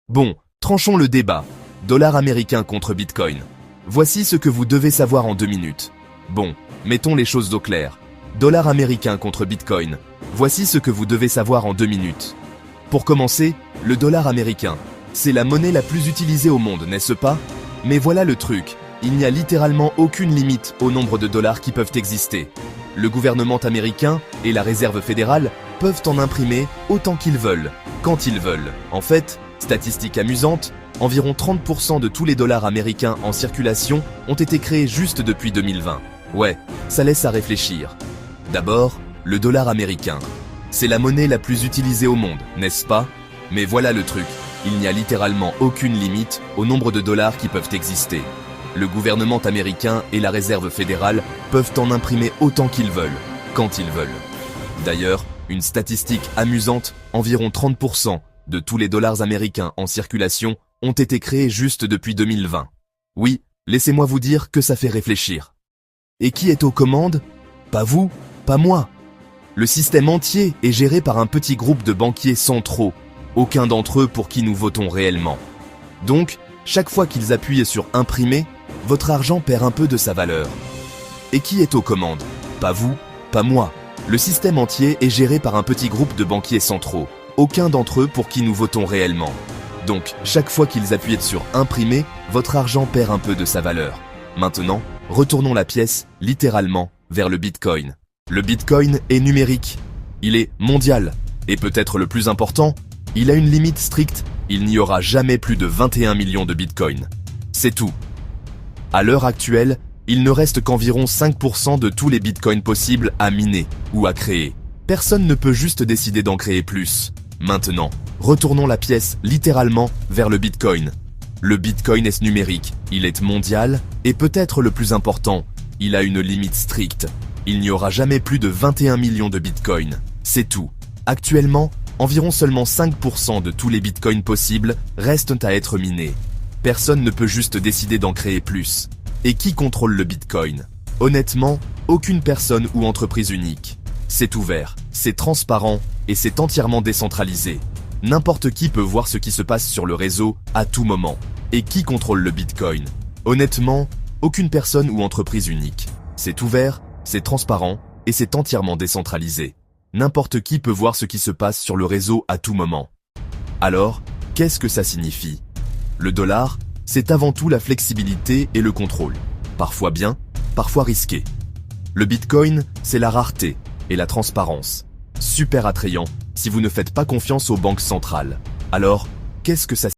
Bon, tranchons le débat. Dollar américain contre Bitcoin. Voici ce que vous devez savoir en 2 minutes. Bon, mettons les choses au clair. Dollar américain contre Bitcoin. Voici ce que vous devez savoir en 2 minutes. Pour commencer, le dollar américain. C'est la monnaie la plus utilisée au monde, n'est-ce pas? Mais voilà le truc, il n'y a littéralement aucune limite au nombre de dollars qui peuvent exister. Le gouvernement américain et la réserve fédérale peuvent en imprimer autant qu'ils veulent, quand ils veulent. En fait, statistique amusante, environ 30% de tous les dollars américains en circulation ont été créés juste depuis 2020. Ouais, ça laisse à réfléchir. D'abord, le dollar américain. C'est la monnaie la plus utilisée au monde, n'est-ce pas? Mais voilà le truc, il n'y a littéralement aucune limite au nombre de dollars qui peuvent exister. Le gouvernement américain et la réserve fédérale peuvent en imprimer autant qu'ils veulent, quand ils veulent. D'ailleurs, une statistique amusante, environ 30% de tous les dollars américains en circulation ont été créés juste depuis 2020. Oui, laissez-moi vous dire que ça fait réfléchir. Et qui est aux commandes? Pas vous, pas moi. Le système entier est géré par un petit groupe de banquiers centraux, aucun d'entre eux pour qui nous votons réellement. Donc, chaque fois qu'ils appuient sur « Imprimer », votre argent perd un peu de sa valeur. Et qui est aux commandes? Pas vous, pas moi. Le système entier est géré par un petit groupe de banquiers centraux, aucun d'entre eux pour qui nous votons réellement. Donc, chaque fois qu'ils appuient sur « Imprimer », votre argent perd un peu de sa valeur. Maintenant, retournons la pièce, littéralement, vers le Bitcoin. Le Bitcoin est numérique, il est mondial, et peut-être le plus important, il a une limite stricte, il n'y aura jamais plus de 21 millions de Bitcoin. C'est tout. À l'heure actuelle, il ne reste qu'environ 5% de tous les Bitcoins possibles à miner ou à créer. Personne ne peut juste décider d'en créer plus. Maintenant, retournons la pièce littéralement vers le Bitcoin. Le Bitcoin est numérique, il est mondial, et peut-être le plus important, il a une limite stricte. Il n'y aura jamais plus de 21 millions de bitcoins. C'est tout. Actuellement, environ seulement 5% de tous les bitcoins possibles restent à être minés. Personne ne peut juste décider d'en créer plus. Et qui contrôle le bitcoin? Honnêtement, aucune personne ou entreprise unique. C'est ouvert, c'est transparent et c'est entièrement décentralisé. N'importe qui peut voir ce qui se passe sur le réseau à tout moment. Et qui contrôle le bitcoin? Honnêtement, aucune personne ou entreprise unique. C'est ouvert, c'est transparent et c'est entièrement décentralisé. N'importe qui peut voir ce qui se passe sur le réseau à tout moment. Alors, qu'est-ce que ça signifie? Le dollar, c'est avant tout la flexibilité et le contrôle. Parfois bien, parfois risqué. Le Bitcoin, c'est la rareté et la transparence. Super attrayant si vous ne faites pas confiance aux banques centrales. Alors, qu'est-ce que ça signifie?